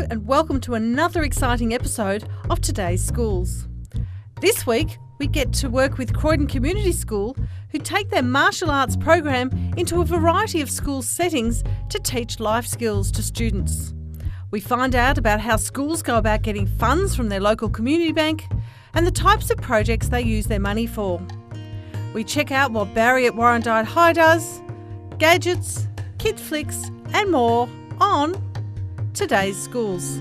and welcome to another exciting episode of Today's Schools. This week, we get to work with Croydon Community School, who take their martial arts program into a variety of school settings to teach life skills to students. We find out about how schools go about getting funds from their local community bank and the types of projects they use their money for. We check out what Barry at Warrandyte High does, gadgets, kid flicks and more on Today's Schools.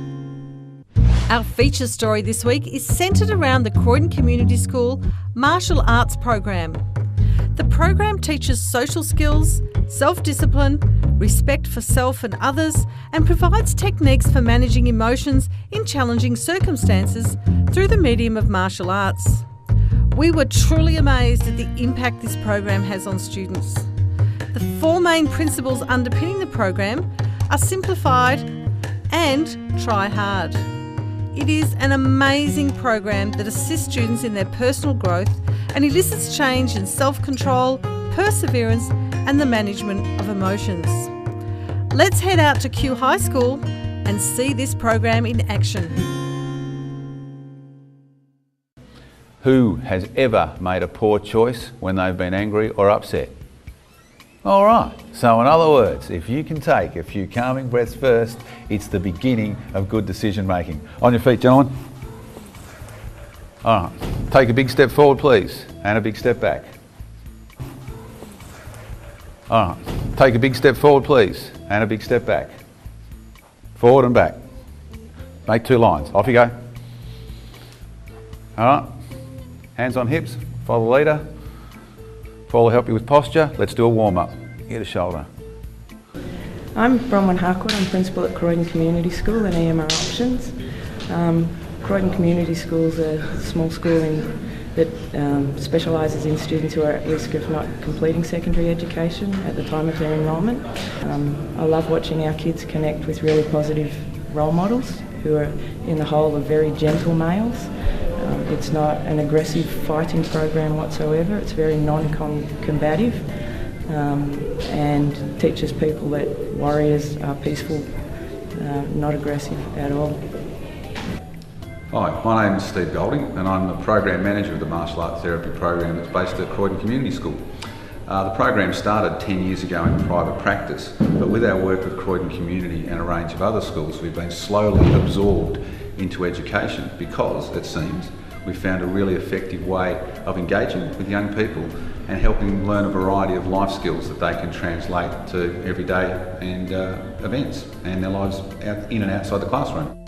Our feature story this week is centred around the Croydon Community School Martial Arts Program. The program teaches social skills, self-discipline, respect for self and others, and provides techniques for managing emotions in challenging circumstances through the medium of martial arts. We were truly amazed at the impact this program has on students. The four main principles underpinning the program are simplified and try hard. It is an amazing program that assists students in their personal growth and elicits change in self-control, perseverance and the management of emotions. Let's head out to Kew High School and see this program in action. Who has ever made a poor choice when they've been angry or upset? All right, so in other words, if you can take a few calming breaths first, it's the beginning of good decision making. On your feet, gentlemen. All right, take a big step forward, please, and a big step back. All right, take a big step forward, please, and a big step back. Forward and back. Make two lines. Off you go. All right, hands on hips, follow the leader. Paul will help you with posture. Let's do a warm-up. Get a shoulder. I'm Bronwyn Harcourt. I'm principal at Croydon Community School and EMR Options. Croydon Community School is a small school that specialises in students who are at risk of not completing secondary education at the time of their enrolment. I love watching our kids connect with really positive role models who are, in the whole, are very gentle males. It's not an aggressive fighting program whatsoever. It's very non-combative and teaches people that warriors are peaceful, not aggressive at all. Hi, my name is Steve Golding and I'm the Program Manager of the Martial Arts Therapy Program that's based at Croydon Community School. The program started 10 years ago in private practice, but with our work with Croydon Community and a range of other schools, we've been slowly absorbed into education because, it seems, we found a really effective way of engaging with young people and helping them learn a variety of life skills that they can translate to everyday and events and their lives in and outside the classroom.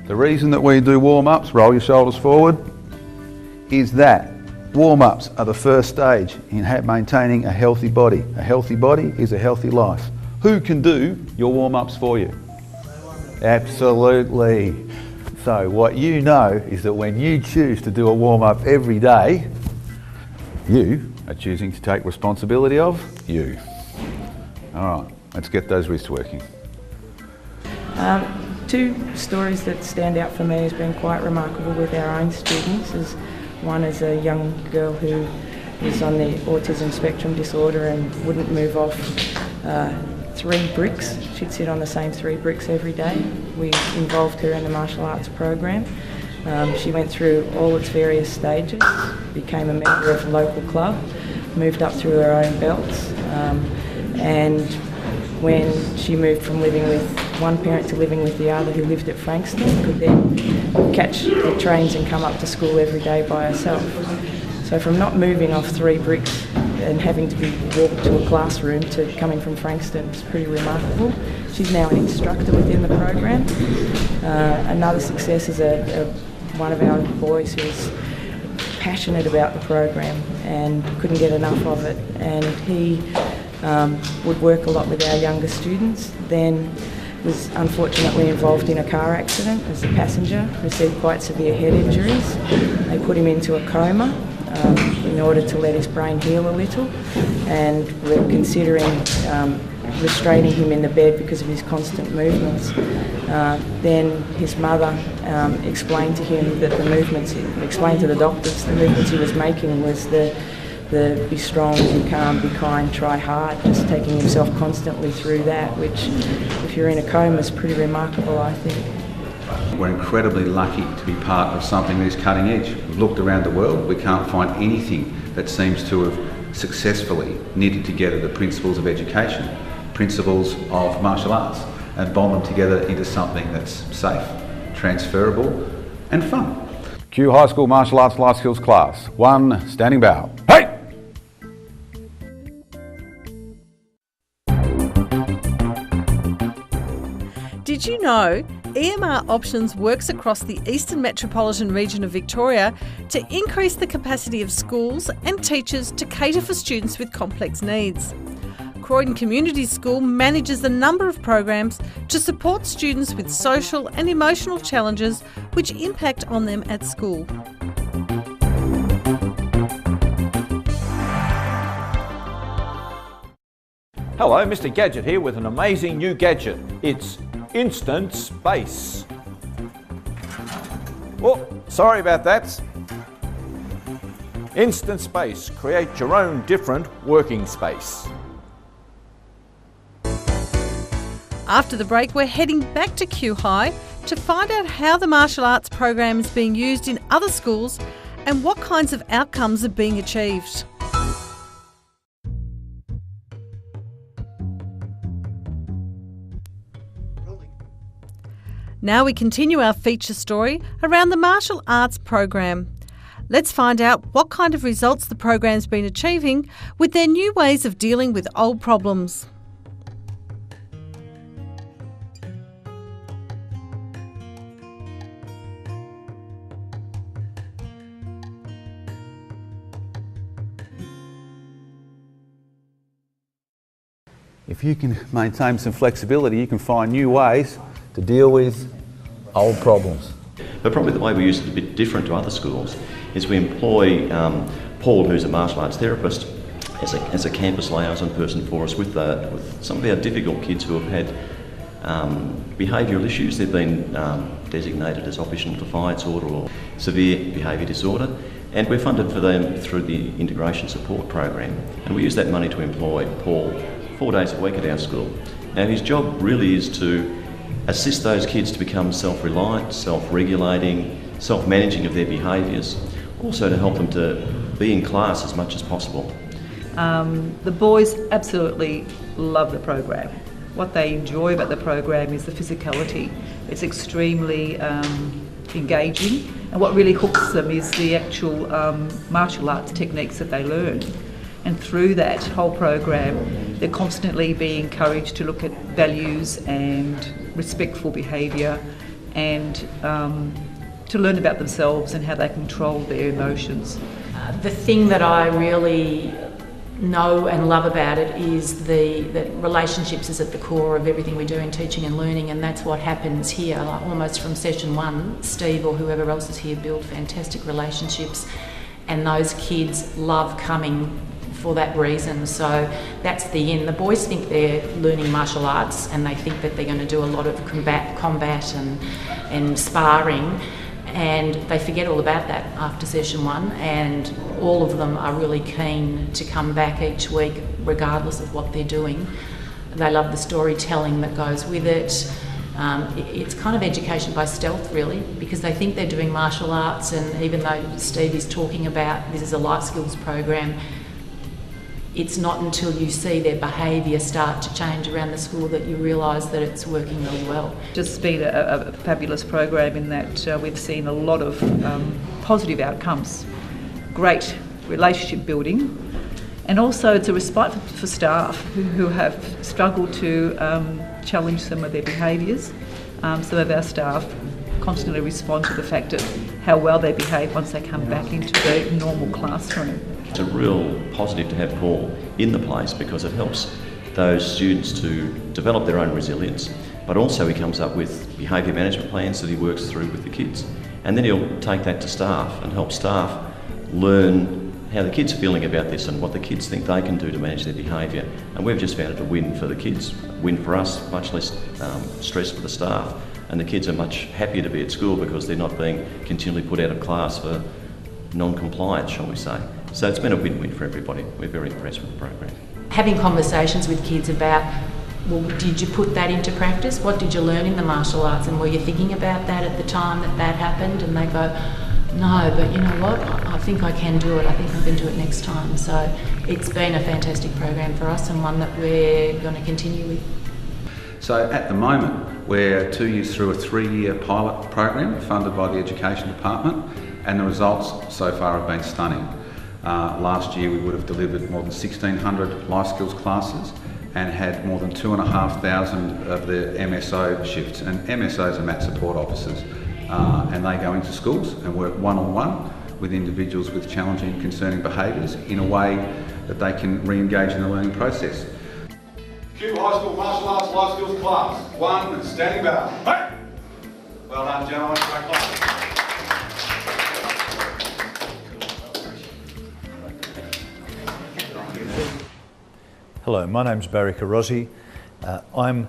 The reason that we do warm-ups, roll your shoulders forward, is that warm-ups are the first stage in maintaining a healthy body. A healthy body is a healthy life. Who can do your warm-ups for you? Absolutely. So what you know is that when you choose to do a warm-up every day, you are choosing to take responsibility of you. All right, let's get those wrists working. Two stories that stand out for me as being quite remarkable with our own students is one is a young girl who is on the autism spectrum disorder and wouldn't move off 3 bricks. She'd sit on the same 3 bricks every day. We involved her in the martial arts program. She went through all its various stages, became a member of a local club, moved up through her own belts, and when she moved from living with one parent to living with the other who lived at Frankston, could then catch the trains and come up to school every day by herself. So from not moving off 3 bricks and having to be walked to a classroom to coming from Frankston is pretty remarkable. She's now an instructor within the program. Another success is one of our boys who's passionate about the program and couldn't get enough of it, and he would work a lot with our younger students, then was unfortunately involved in a car accident as a passenger, received quite severe head injuries. They put him into a coma in order to let his brain heal a little, and we're considering restraining him in the bed because of his constant movements. Then his mother explained to him that explained to the doctors the movements he was making was the be strong, be calm, be kind, try hard, just taking himself constantly through that, which if you're in a coma is pretty remarkable, I think. We're incredibly lucky to be part of something that is cutting edge. We've looked around the world, we can't find anything that seems to have successfully knitted together the principles of education, principles of martial arts, and bond them together into something that's safe, transferable and fun. Kew High School Martial Arts Life Skills class. 1, standing bow. Hey! Did you know EMR Options works across the Eastern Metropolitan Region of Victoria to increase the capacity of schools and teachers to cater for students with complex needs? Croydon Community School manages a number of programs to support students with social and emotional challenges which impact on them at school. Hello, Mr. Gadget here with an amazing new gadget. It's Instant Space. Oh, sorry about that. Instant Space. Create your own different working space. After the break, we're heading back to Kew High to find out how the martial arts program is being used in other schools and what kinds of outcomes are being achieved. Now we continue our feature story around the martial arts program. Let's find out what kind of results the program's been achieving with their new ways of dealing with old problems. If you can maintain some flexibility, you can find new ways to deal with old problems. But probably the way we use it a bit different to other schools is we employ Paul, who's a martial arts therapist, as a campus liaison person for us with some of our difficult kids who have had behavioural issues. They've been designated as oppositional defiance order or severe behaviour disorder, and we're funded for them through the integration support program. And we use that money to employ Paul 4 days a week at our school. Now his job really is to assist those kids to become self-reliant, self-regulating, self-managing of their behaviours, also to help them to be in class as much as possible. The boys absolutely love the program. What they enjoy about the program is the physicality. It's extremely engaging, and what really hooks them is the actual martial arts techniques that they learn. And through that whole program, they're constantly being encouraged to look at values and respectful behaviour, and to learn about themselves and how they control their emotions. The thing that I really know and love about it is that relationships is at the core of everything we do in teaching and learning, and that's what happens here. Like almost from session one, Steve or whoever else is here build fantastic relationships, and those kids love coming for that reason. So that's the end. The boys think they're learning martial arts and they think that they're going to do a lot of combat and sparring, and they forget all about that after session one, and all of them are really keen to come back each week regardless of what they're doing. They love the storytelling that goes with it. It's kind of education by stealth really, because they think they're doing martial arts, and even though Steve is talking about this is a life skills program, it's not until you see their behaviour start to change around the school that you realise that it's working really well. It's been a fabulous program in that we've seen a lot of positive outcomes, great relationship building, and also it's a respite for staff who have struggled to challenge some of their behaviours. Some of our staff constantly respond to the fact of how well they behave once they come back into the normal classroom. It's a real positive to have Paul in the place because it helps those students to develop their own resilience, but also he comes up with behaviour management plans that he works through with the kids, and then he'll take that to staff and help staff learn how the kids are feeling about this and what the kids think they can do to manage their behaviour. And we've just found it a win for the kids, win for us, much less stress for the staff, and the kids are much happier to be at school because they're not being continually put out of class for non-compliance, shall we say. So it's been a win-win for everybody. We're very impressed with the program. Having conversations with kids about well, did you put that into practice? What did you learn in the martial arts, and were you thinking about that at the time that happened? And they go, no, but you know what, I think I can do it, I think I can do it next time. So it's been a fantastic program for us, and one that we're going to continue with. So at the moment, we're 2 years through a 3-year pilot program funded by the Education Department, and the results so far have been stunning. Last year we would have delivered more than 1,600 life skills classes and had more than 2,500 of the MSO shifts. And MSOs are mat support officers, and they go into schools and work one-on-one with individuals with challenging, concerning behaviours in a way that they can re-engage in the learning process. Cue High School Martial Arts Life Skills Class 1, standing bell. Hey! Well done, gentlemen. Great class. Hello, my name's Barry Carozzi. I'm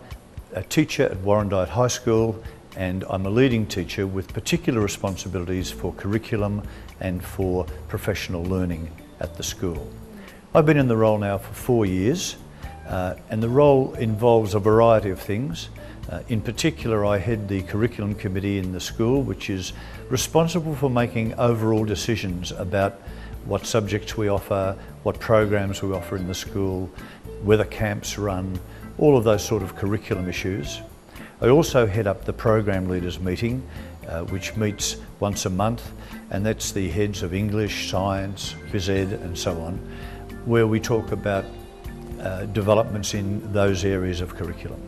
a teacher at Warrandyte High School, and I'm a leading teacher with particular responsibilities for curriculum and for professional learning at the school. I've been in the role now for 4 years, and the role involves a variety of things. In particular, I head the curriculum committee in the school, which is responsible for making overall decisions about what subjects we offer, what programs we offer in the school, whether camps run, all of those sort of curriculum issues. I also head up the program leaders meeting, which meets once a month, and that's the heads of English, science, phys ed and so on, where we talk about developments in those areas of curriculum.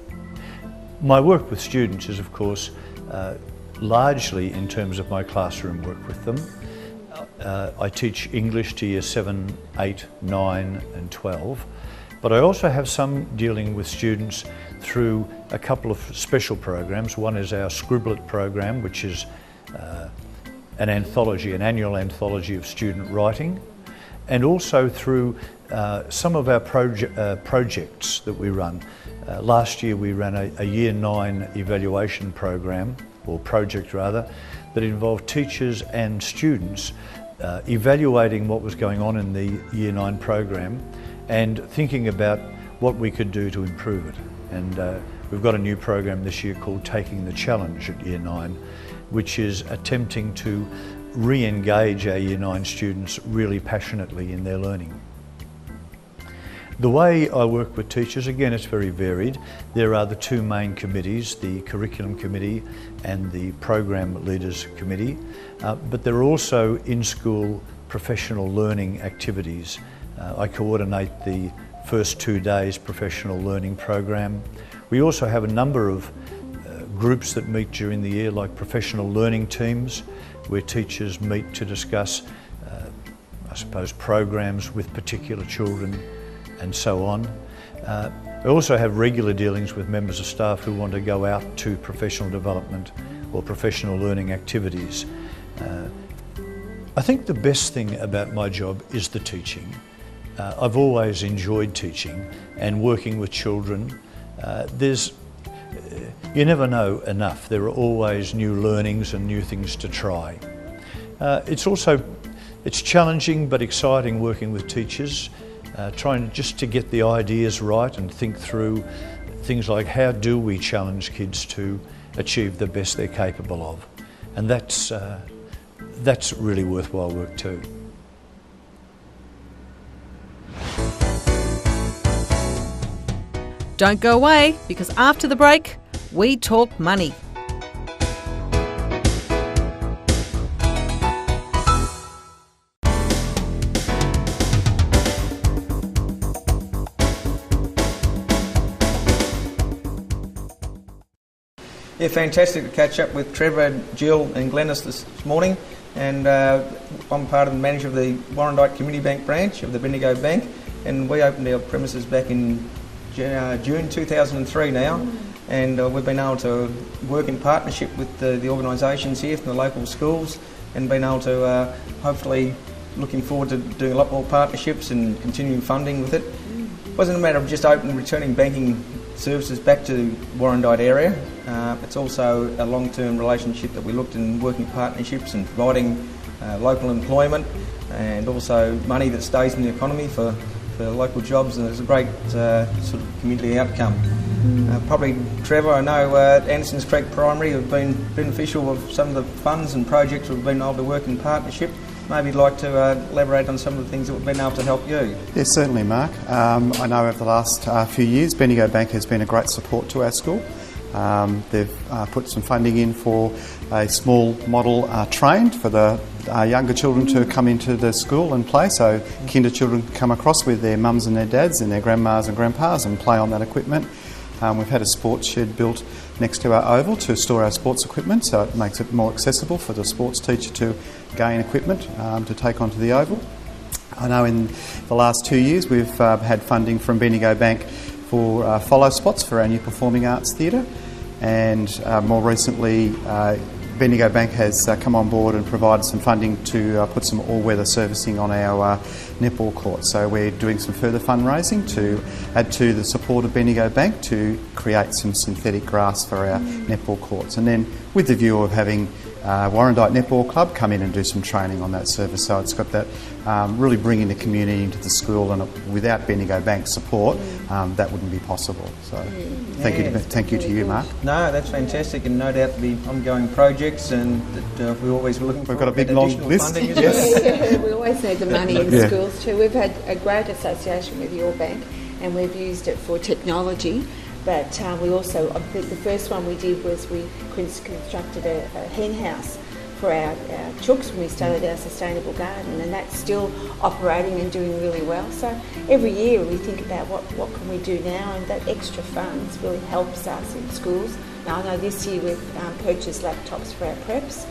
My work with students is, of course, largely in terms of my classroom work with them. I teach English to year 7, 8, 9 and 12, but I also have some dealing with students through a couple of special programs. One is our Scribblet program, which is an annual anthology of student writing, and also through some of our projects that we run. Last year we ran a Year 9 evaluation program, or project rather, that involved teachers and students evaluating what was going on in the Year 9 program and thinking about what we could do to improve it. And we've got a new program this year called Taking the Challenge at Year 9, which is attempting to re-engage our Year 9 students really passionately in their learning. The way I work with teachers, again, it's very varied. There are the two main committees, the Curriculum Committee and the Program Leaders Committee, but there are also in-school professional learning activities. I coordinate the first 2 days professional learning program. We also have a number of groups that meet during the year, like professional learning teams, where teachers meet to discuss, I suppose, programs with particular children and so on. I also have regular dealings with members of staff who want to go out to professional development or professional learning activities. I think the best thing about my job is the teaching. I've always enjoyed teaching and working with children. You never know enough. There are always new learnings and new things to try. It's challenging but exciting working with teachers, trying just to get the ideas right and think through things like how do we challenge kids to achieve the best they're capable of. And that's really worthwhile work too. Don't go away, because after the break, we talk money. Yeah, fantastic to catch up with Trevor, Jill and Glennis this morning. And I'm part of the manager of the Warrandyte Community Bank branch of the Bendigo Bank, and we opened our premises back in June 2003 now, and we've been able to work in partnership with the organisations here from the local schools, and been able to hopefully looking forward to doing a lot more partnerships and continuing funding with it. It wasn't a matter of just opening and returning banking services back to Warrandyte area. It's also a long-term relationship that we looked in working partnerships and providing local employment and also money that stays in the economy for local jobs, and it's a great sort of community outcome. Probably, Trevor, I know Andersons Creek Primary have been beneficial of some of the funds and projects we've been able to work in partnership. Maybe you'd like to elaborate on some of the things that we've been able to help you. Yes, certainly, Mark. I know over the last few years, Bendigo Bank has been a great support to our school. They've put some funding in for a small model train for the younger children to come into the school and play, so kinder children come across with their mums and their dads and their grandmas and grandpas and play on that equipment. We've had a sports shed built next to our oval to store our sports equipment, so it makes it more accessible for the sports teacher to gain equipment to take onto the oval. I know in the last 2 years we've had funding from Bendigo Bank for follow spots for our new performing arts theatre, and more recently Bendigo Bank has come on board and provided some funding to put some all-weather servicing on our netball court. So we're doing some further fundraising to add to the support of Bendigo Bank to create some synthetic grass for our netball courts, and then with the view of having Warrandyte Netball Club come in and do some training on that service. So it's got that really bringing the community into the school, and without Bendigo Bank's support that wouldn't be possible. So thank you to you, Mark. No, that's fantastic, and no doubt the ongoing projects, and that we're always looking for. We've got a big long list. Funding, yeah, we always need the money in schools too. We've had a great association with your bank, and we've used it for technology. But we also, the first one we did was we constructed a hen house for our chooks when we started our sustainable garden, and that's still operating and doing really well. So every year we think about what can we do now, and that extra funds really helps us in schools. Now I know this year we've purchased laptops for our preps,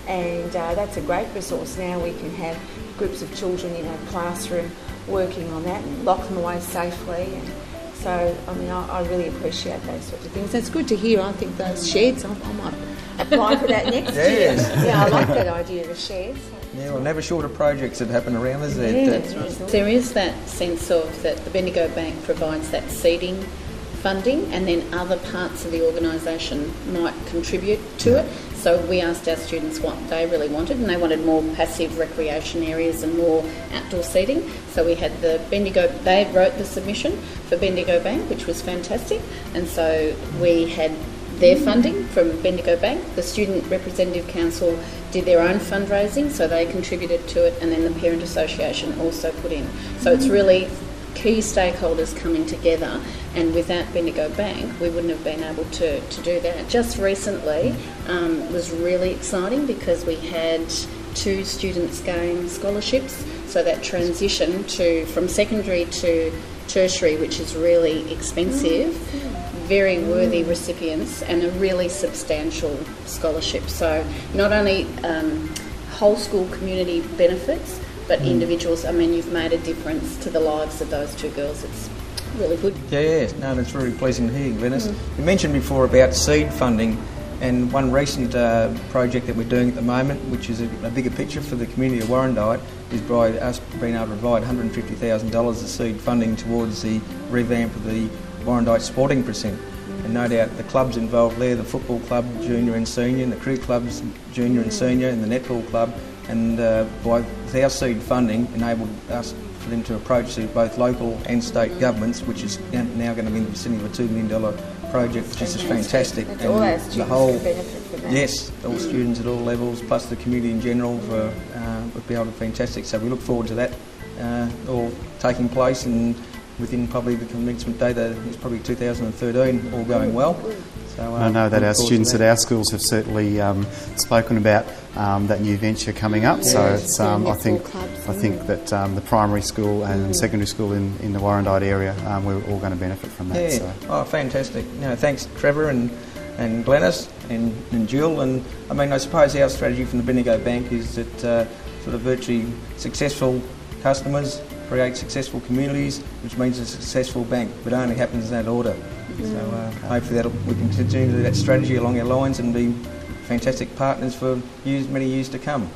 and that's a great resource. Now we can have groups of children in a classroom working on that and lock them away safely. And so, I mean, I really appreciate those sorts of things. It's good to hear. I think those sheds, I might apply for that next year. Yeah, I like that idea of a shed. Yeah, well, never short of projects that happen around, is there? Yeah, That's right. There is that sense of that the Bendigo Bank provides that seeding funding, and then other parts of the organisation might contribute to it. So we asked our students what they really wanted, and they wanted more passive recreation areas and more outdoor seating. So we had the Bendigo, they wrote the submission for Bendigo Bank, which was fantastic, and so we had their funding from Bendigo Bank. The Student Representative Council did their own fundraising, so they contributed to it, and then the Parent Association also put in. So it's really key stakeholders coming together, and without Bendigo Bank we wouldn't have been able to do that. Just recently was really exciting because we had 2 students gain scholarships, so that transition from secondary to tertiary, which is really expensive, very worthy recipients and a really substantial scholarship. So not only whole school community benefits, but individuals. I mean, you've made a difference to the lives of those 2 girls. It's really good. Yeah, no, that's really pleasing to hear, Glenys. You mentioned before about seed funding, and one recent project that we're doing at the moment, which is a bigger picture for the community of Warrandyte, is by us being able to provide $150,000 of seed funding towards the revamp of the Warrandyte Sporting Precinct. And no doubt the clubs involved there, the football club, junior and senior, and the cricket clubs, junior and senior, and the netball club, and with our seed funding enabled us for them to approach both local and state governments, which is now going to be in the vicinity of a $2 million project, which is just fantastic. And all our students will benefit from that. Yes, all students at all levels, plus the community in general, would be able to be fantastic. So we look forward to that all taking place, and within probably the commencement date, it's probably 2013, all going well. So, I know that our students at our schools have certainly spoken about that new venture coming up. So it's, I think that the primary school and secondary school in the Warrandyte area, we're all going to benefit from that. Yeah. So. Oh, fantastic! Thanks, Trevor and Glenys and Jill. And I mean, I suppose our strategy from the Bendigo Bank is that sort of virtually successful customers create successful communities, which means a successful bank, but it only happens in that order. So hopefully we can continue that strategy along our lines and be fantastic partners for many years to come.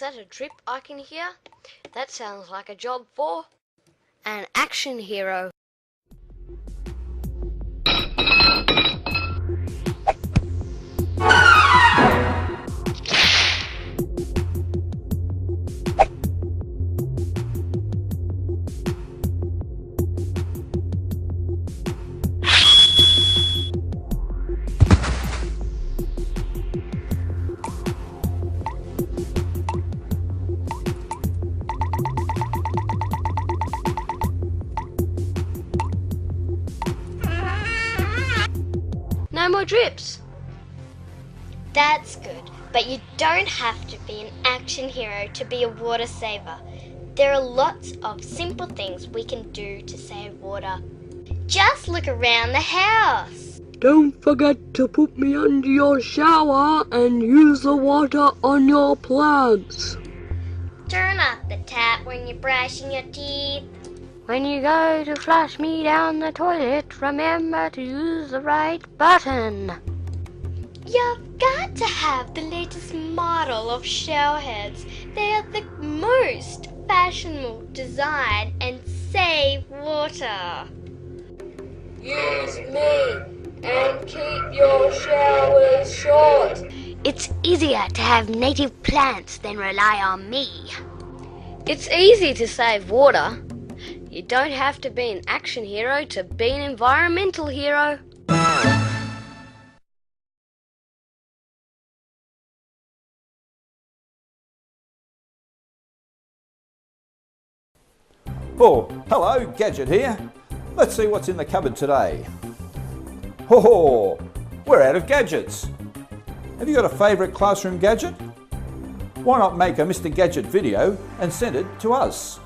that a drip I can hear? That sounds like a job for an action hero. No more drips. That's good, but you don't have to be an action hero to be a water saver. There are lots of simple things we can do to save water. Just look around the house. Don't forget to put me under your shower and use the water on your plants. Turn off the tap when you're brushing your teeth. When you go to flush me down the toilet, remember to use the right button. You've got to have the latest model of shower heads. They are the most fashionable design and save water. Use me and keep your showers short. It's easier to have native plants than rely on me. It's easy to save water. You don't have to be an action hero to be an environmental hero. Oh, hello, Gadget here. Let's see what's in the cupboard today. Oh, we're out of gadgets. Have you got a favourite classroom gadget? Why not make a Mr. Gadget video and send it to us?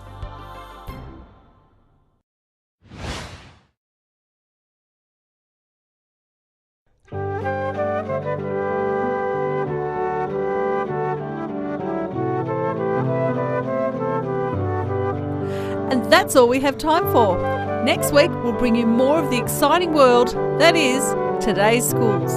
And that's all we have time for. Next week, we'll bring you more of the exciting world that is today's schools.